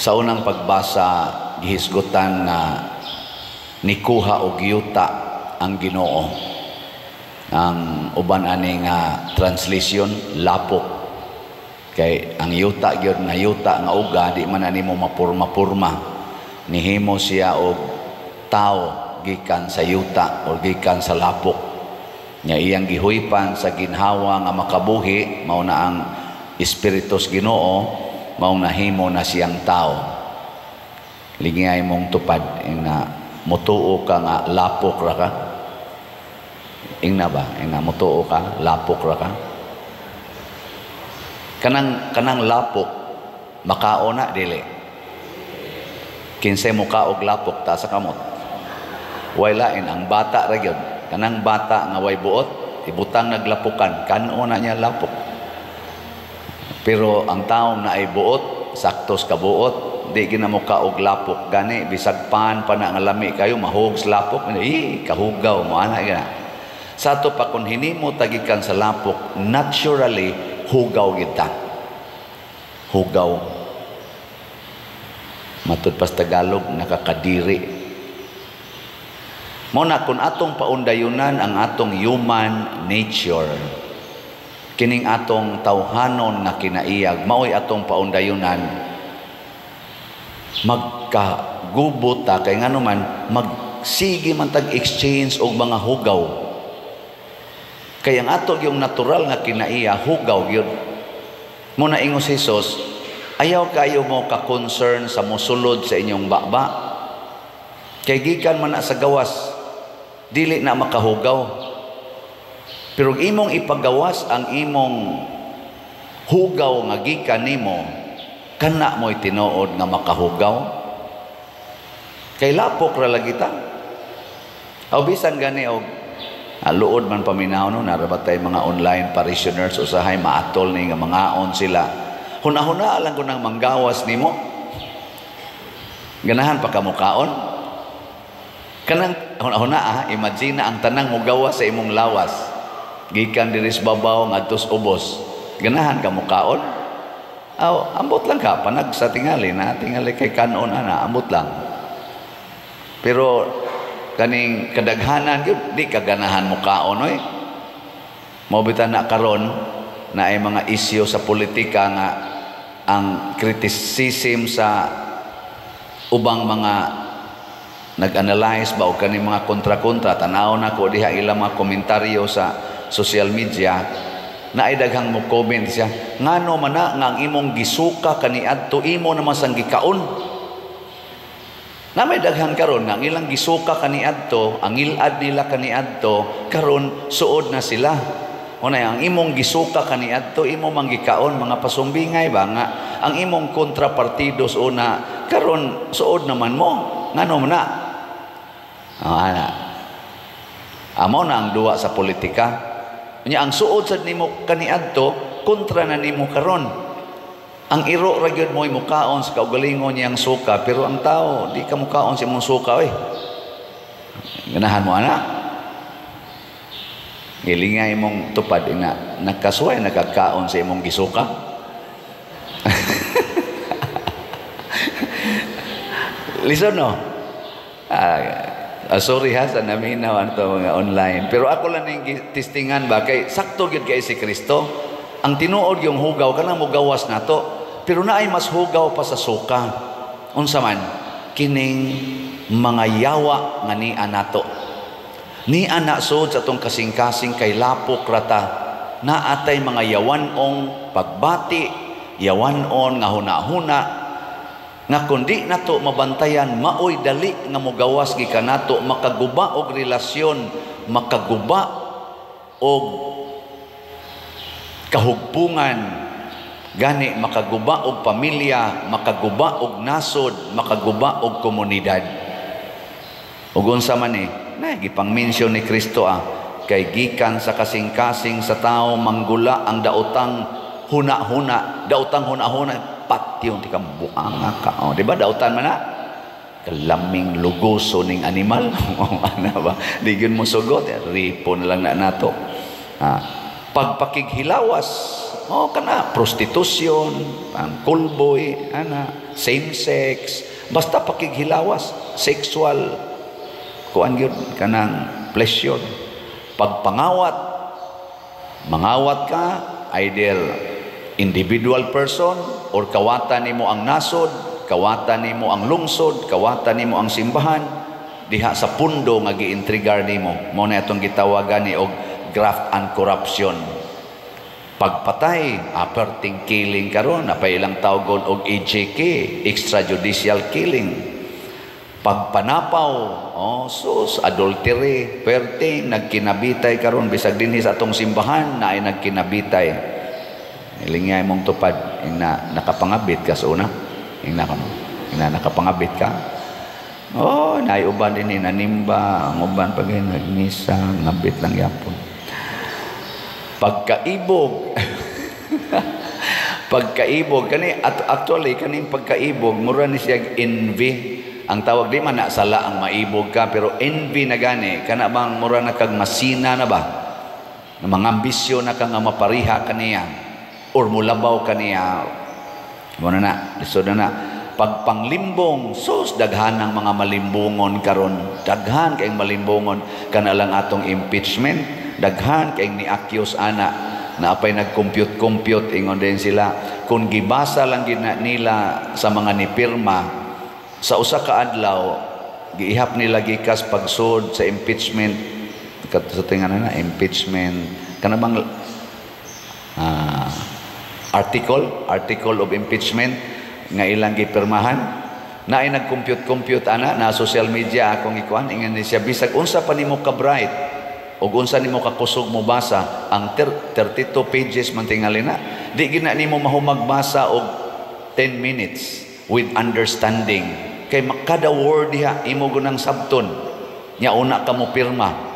Sa unang pagbasa, gihisgutan na nikuha og yuta ang Ginoo. Ang uban ani nga translation, lapok. Kay ang yuta gyud nga yuta nga uga di man nimo mapurma-purma. Nihimo siya og tao gikan sa yuta o gikan sa lapok. Nya iyang gihuypan sa ginhawa nga makabuhi, mao na ang Espiritus Ginoo, mao nahimo na siyang tao. Ligay mong tupad na mutuo ka nga lapok ra ka. Ingna ba? Ingna mutuo ka, lapok ra ka. Kanang lapok makaona dili. Kinsa mo ka og lapok ta sa kamot. Way lain ang bata ra gyud. Kanang bata nga way buot, ibutang naglapukan, kanon na niya lapok. Pero ang taong na ay buot, saktos ka buot, di ginamuka og lapok. Gani, bisag pan pa na nga lami kayo, mahugs lapok, kahugaw mo, ana gana. Sa ito pa, kung hinimo tagikan sa lapok, naturally, hugaw kita. Hugaw. Matud pas Tagalog, nakakadiri. Muna, kung atong paundayunan ang atong human nature, kining atong tawhanon nga kinaiyag, maoy atong paundayunan, magkagubot ta, kay nga naman, magsige man tag-exchange og mga hugaw. Kaya ang ato yung natural nga kinaiya, hugaw yun. Muna ingos Jesus, ayaw kayo mo ka-concern sa musulod sa inyong baba. Kay gikan man na sa gawas, dili na makahugaw. Pero imong ipagawas ang imong hugaw nga gikan nimo, kana mo'y tinuod nga makahugaw. Kay lapok ra lagi ta. Aw bisan gani og luod man paminaw no, narabatay mga online parishioners usahay maatol ni nga mangaon sila. Huna-huna lang ko nang manggawas nimo. Ganahan pa ka mukaon. Kanang huna imagine ang tanang mo gawa sa imong lawas. Gikan diris babaw ngadtos ubos. Ganahan ka mukaon? Aw, ambot lang ka panag sa tingali na tingali kay kanon ana, ambot lang. Pero kaning kadaghanan gyud di ka ganahan mukaon oy. Mao bitan na karon na ay mga isyu sa politika nga ang criticism sa ubang mga nag-analyze ba o kaning mga kontra-kontra, tanaw na ko diha ilang mga komentaryo sa social media na ay daghang mo comment siya, ngano man na nga ang imong gisuka kaniadto imo naman sang gikaon. Na may daghan karon nga ang ilang gisuka kaniadto, ang ilad nila kaniadto, karon suod na sila. Unay ang imong gisuka kaniadto imo manggikaon, mga pasumbingay ba nga ang imong kontrapartidos una karon suod naman mo. Ngano man na? Ana. Amo na ang duwa sa politika. Nya ang suod sad nimo kaniadto kontra na nimo karon. Ang iro ra gyud mo'y mukaon sa kaugalingon niyang suka, pero ang tao di ka mukaon sa imong suka oy. Ganahan mo ana? Gilingay mong tupad na nagkasuway nagkakaon sa imong gisuka. Listen no. Sorry ha sa naminaw to mga online. Pero ako lang yung testingan ba kay sakto gyud kay si Kristo. Ang tinuod yung hugaw kanang mogawas nato. Pero naay mas hugaw pa sa suka. Unsa man kining mga yawa nga ni anato. Ni ana sud sa tong kasing-kasing kay lapok rata. Naatay mga yawanong pagbati, yawanon nga huna-huna nga kundi nato mabantayan maoy dali nga mogawas gikan nato makaguba og relasyon, makaguba og kahugpungan, gani makaguba og pamilya, makaguba og nasod, makaguba og komunidad. Ug unsa man na gipang-mention ni Kristo kay gikan sa kasing-kasing sa tao manggula ang daotang huna-huna, daotang huna-huna patyon di ka buanga ka. Oh, di ba dautan man na? Kalaming lugoso ning animal. Ano ba? Di yun mo sugot. Ripo na lang na nato. Pagpakighilawas Oh, kana prostitution, ang kulboy, ana, same sex, basta pakighilawas, sexual kuan gyud kanang pleasure. Pagpangawat, mangawat ka, either individual person or kawatan nimo ang nasod, kawatan nimo ang lungsod, kawatan nimo ang simbahan, diha sa pundo nga giintrigar nimo. Mao na atong gitawagan ni og graft and corruption. Pagpatay, aperting killing karon, napay ilang tawgon og EJK, extrajudicial killing. Pagpanapaw, adultery, perting, nagkinabitay karon, bisag dinhi sa atong simbahan na ay nagkinabitay. Ilingay mong tupad, nakapangabit ka sa una, nakapangabit ka. Naiuban din nanimba, ang uban pag nagmisa, ngabit lang yapon. Pagkaibog, pagkaibog, actually, kaning pagkaibog, mura ni siya envy. Ang tawag di man na sala ang maibog ka, pero envy na gani, kana bang mura na kag masina na ba? Na mga ambisyon na kang mapariha kaniya, or mulabaw kaniya. Muna na, lisod na. Pagpanglimbong, daghan ng mga malimbungon karon, daghan kayong malimbungon, kana lang atong impeachment, daghan kayong ni-accuse ana, na apay nag-compute, ingon din sila, kung gibasa lang nila sa mga nipirma, sa usa ka adlaw, giihap nila gikas pagsud sa impeachment, sa tingan na impeachment, kana bang article of impeachment, nga ilang gipirmahan, na ay nag-compute ana, na social media akong ikuan, ingan ni siya, bisag unsa pa nimo ka bright, o unsa nimo ka kusog mo basa, ang 32 pages man tingali na, di gina nimo mahumagbasa og 10 minutes with understanding. Kay kada word diha imo gunang sabton nya una ka mo pirma.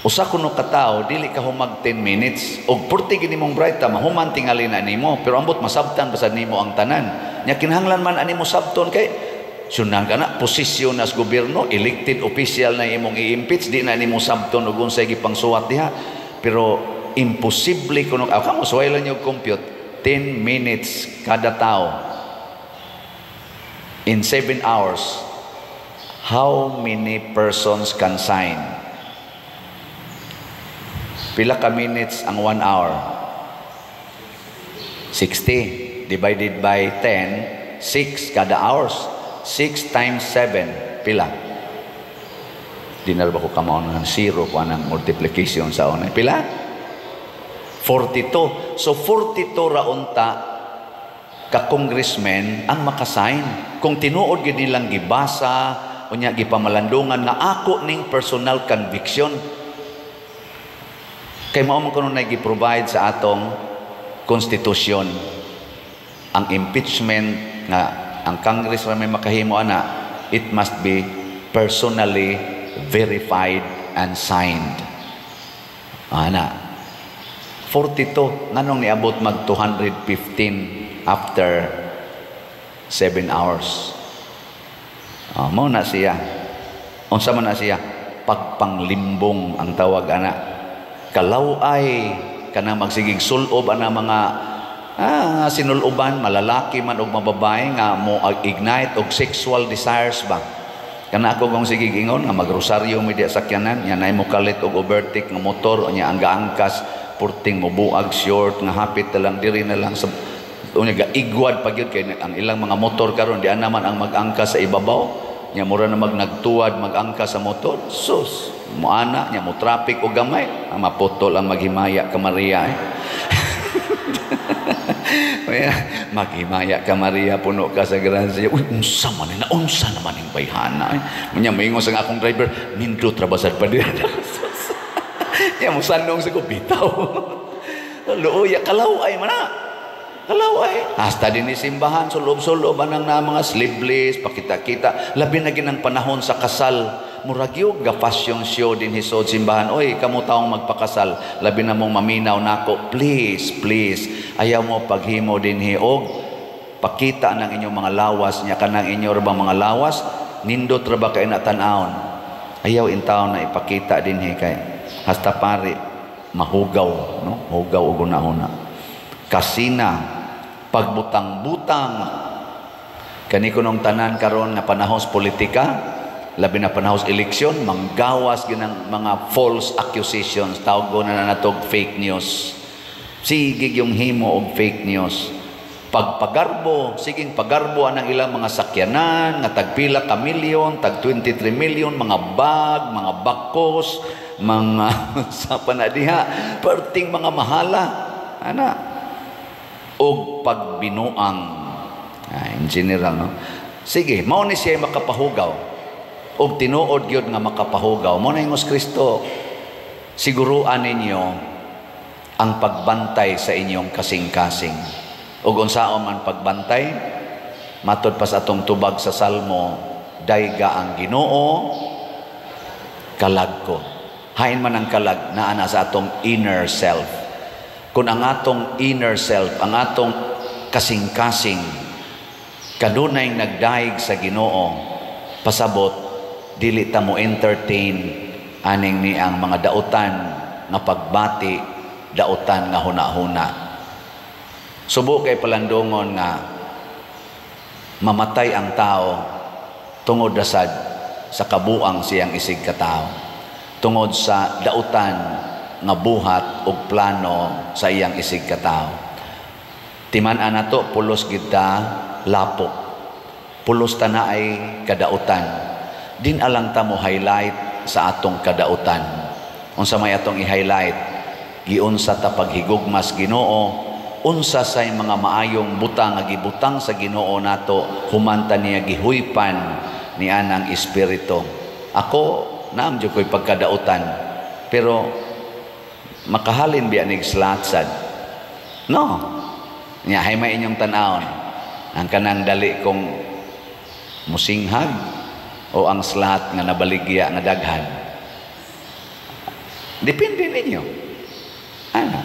Usa kuno ka tawo dili ka humag 10 minutes og 40 gini mong bright mahuman tingali na nimo, pero ambot masabtan basad nimo ang tanan. Nya kinahanglan man ani mo sabton kay sunan kana posisyon as gobyerno, elected official na imong i-impeach, di na nimo sabton og unsay gipangsuwat diha. Pero imposible kuno kamo suway lang yung compute 10 minutes kada tawo. In 7 hours, how many persons can sign? Pila ka minutes ang 1 hour? 60. Divided by 10, 6 kada hours. 6 times 7, pila? Di na ba ko kamaon ng 0 kung anong multiplication sa una? Pila? 42. So 42 raunta ka-congressmen ang makasign. Kung tinuod gid nilang gibasa, unya gipamalandungan nga ako ning personal conviction. Kay mao man kuno nagi-provide sa atong konstitusyon ang impeachment nga ang Congress ra may makahimo ana, it must be personally verified and signed. Ana 42 nganong niabot mag 215 after 7 hours. Mao na siya. Unsa man na siya? Pagpanglimbong ang tawag ana. Kalaway kana magsigig sulob ana mga sinuloban, malalaki man og mababae nga mo ignite og sexual desires ba. Kana ako kung sigig ingon nga magrosaryo mi di sakyanan, nya nay mo kalit og overtake nga motor, nya ang gaangkas purting mo buag short nga hapit na lang diri na lang sa unya gaigwad pagyud kay ang ilang mga motor karon di naman ang mag-angkas sa ibabaw, nya mura na nagtuwad mag-angkas sa motor, sus mo ana nya mo traffic og gamay, ang maputol ang maghimaya ka Maria maghimaya ka Maria, puno ka sa grasya. Uy, unsa man na, unsa naman yung bayhana. Manya, maingos ang akong driver, nindot rabasad pa din. Yan, musanong sa kupitaw. Luoy, kalaway man na. Kalaway. Hasta din ni simbahan, sulob-sulob, anang na mga sleeveless, pakita-kita. Labi na ginang panahon sa kasal. Muragyo, ga-fashion show din hisod simbahan. Oy, kamu taong magpakasal, labi na mong maminaw nako, please, please, ayaw mo paghimo din hiog, pakita ng inyong mga lawas, niya ka ng inyong bang mga lawas, nindot ra ba kayo natanawon, ayaw intaon na ipakita din kay hasta pare, mahugaw, no? Hugaw o gunahuna. kasina, pagbutang-butang. Kani kunong tanan karon nga panahos politika, labi na panahos eleksyon, manggawas ginang mga false accusations, tawag na natog fake news. Sige yung himo og fake news. Pagpagarbo, siging pagarbo anang ilang mga sakyanan, nga tagpila ka milyon, tag 23 million, mga bag, mga bakos, mga sa panadiha, perting mga mahala, ana, og pagbinuang. In general, no? Sige, mao ni siya makapahugaw. Og tinuod gyud nga makapahugaw. Mao na ingos Kristo. Siguruan ninyo ang pagbantay sa inyong kasing-kasing. Ug unsaon man pagbantay, matud pa sa atong tubag sa Salmo, dayga ang Ginoo, kalag ko. Hain man ang kalag naa na sa atong inner self. Kung ang atong inner self, ang atong kasing-kasing kanunay nagdaig sa Ginoo, pasabot dili ta mo entertain aning ni ang mga dautan nga pagbati, dautan nga huna-huna. Subo kay palandongon nga mamatay ang tao tungod dasad sa kabuang siyang isig katao, tungod sa dautan nga buhat ug plano sa iyang isig katao. Timan-an nato pulos kita lapok, pulos ta na ay kadautan. Din alang ta mo highlight sa atong kadautan. Unsa may atong i-highlight, giunsa ta paghigugmas Ginoo, unsa say mga maayong butang nga gibutang sa Ginoo nato, humanta niya gihuypan ni anang espiritu. Ako naam jud ko'y pagkadautan, pero makahalin biya nig slatsad. No. Nya hay may inyong tan-awon ang kanang dali kong musinghag o ang slat nga nabaligya nga daghan. Depende ninyo. Ano?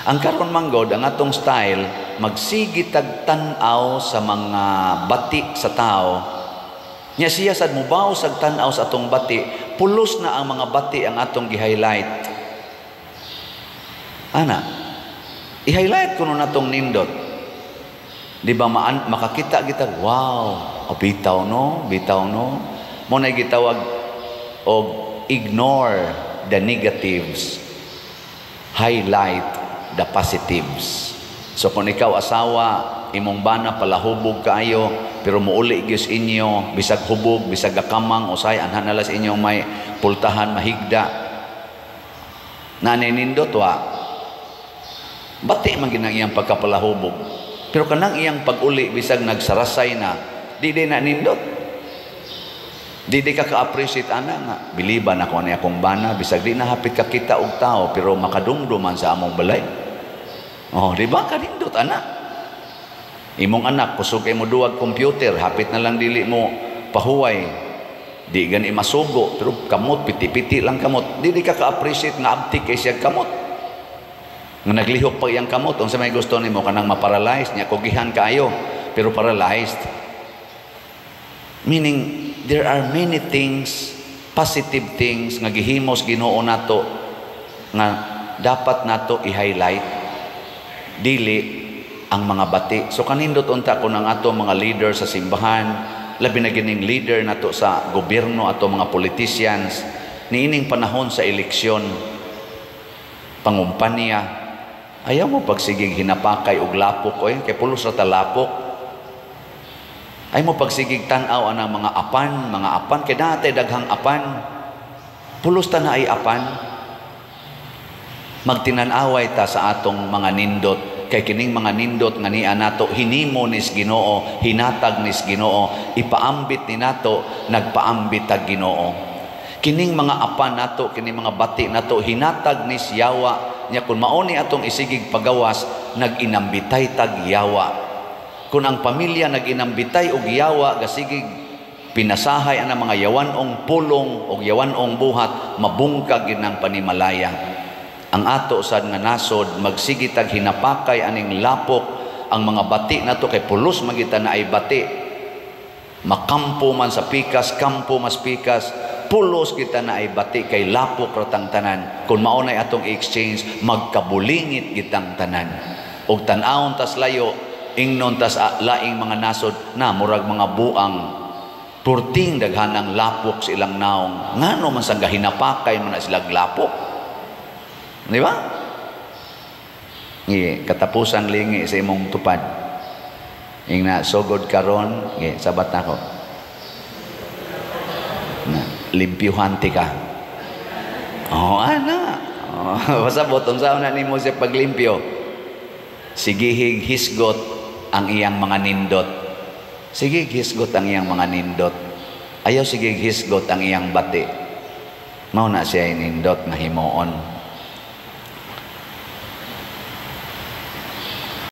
Ang karon manggod, ang atong style, magsigi tag-tan-aw sa mga bati sa tao. Nya siya sad mubaw sa tan-aw sa atong bati, pulos na ang mga bati ang atong gi-highlight. Ana? I-highlight ko nun atong nindot. Di ba makakita kita, wow, bitaw no, bitaw no. Mo na gitawag og ignore the negatives, highlight the positives. So kung ikaw asawa, imong bana palahubog kaayo, pero muuli gyud inyo, bisag hubog, bisag gakamang, usay anhan nalas inyong may pultahan mahigda. Naninindot wa. Bati man ginang iyang pagkapalahubog. Pero kanang iyang pag-uli bisag nagsarasay na, di na nindot. Di ka ka-appreciate ana nga. Biliban ako ni akong bana, bisag di na hapit ka kita og tao, pero makadumduman sa among balay. Oh, di ba kanindot ana? Imong anak kusog kay mo duwag computer, hapit na lang dili mo pahuway. Di gani masugo, pero kamot piti-piti lang kamot. Di ka ka-appreciate nga abtik kay siya kamot. Nga naglihok pa iyang kamot, unsa may gusto nimo kanang ma-paralyze niya, kugihan kaayo, pero paralyzed. Meaning, there are many things, positive things, nga gihimos Ginoo nato, nga dapat nato i-highlight, dili ang mga bati. So kanindot unta ko ng ato mga leader sa simbahan, labi na gining leader nato sa gobyerno, ato mga politicians, niining panahon sa eleksyon, pangumpanya, ayaw mo pagsigig hinapakay og lapok oy kay pulos ra ta lapok. Ay mo pagsigig tan-aw anang mga apan kay dati daghang apan. Pulos ta na ay apan. Magtinan-away ta sa atong mga nindot kay kining mga nindot nga niya nato hinimo nis Ginoo, hinatag nis Ginoo, ipaambit ni nato, nagpaambit tag Ginoo. Kining mga apan nato, kining mga bati nato hinatag nis Yawa. Nya kung mauni atong isigig pagawas, nag-inambitay tag yawa. Kung ang pamilya nag-inambitay og yawa, gasigig pinasahay ang mga yawanong pulong o yawanong buhat, mabungkag yun ang panimalaya. Ang ato sad nga nasod, magsigig tag hinapakay aning lapok, ang mga bati nato kay pulos magita na ay bati. Makampo man sa pikas, kampo mas pikas, pulos kita na ay bati kay lapok ratang tanan. Kung maunay atong exchange, magkabulingit kitang tanan. og tan-awon tas layo, ingnon tas laing mga nasod na murag mga buang turting daghanang lapok sa ilang naong. Ngano man sang gahinapakay man na sila lapok. Di ba? Katapusan lingi sa imong tupad. Ingna sugod karon, sabat nako. Na limpyuhan ti ka. Oh, ana. Oh, pasabot unsa na nimo sa paglimpyo? Sigihig hisgot ang iyang mga nindot. Sige hisgot ang iyang mga nindot. Ayaw sige hisgot ang iyang bati. Mao na siya nindot na himuon.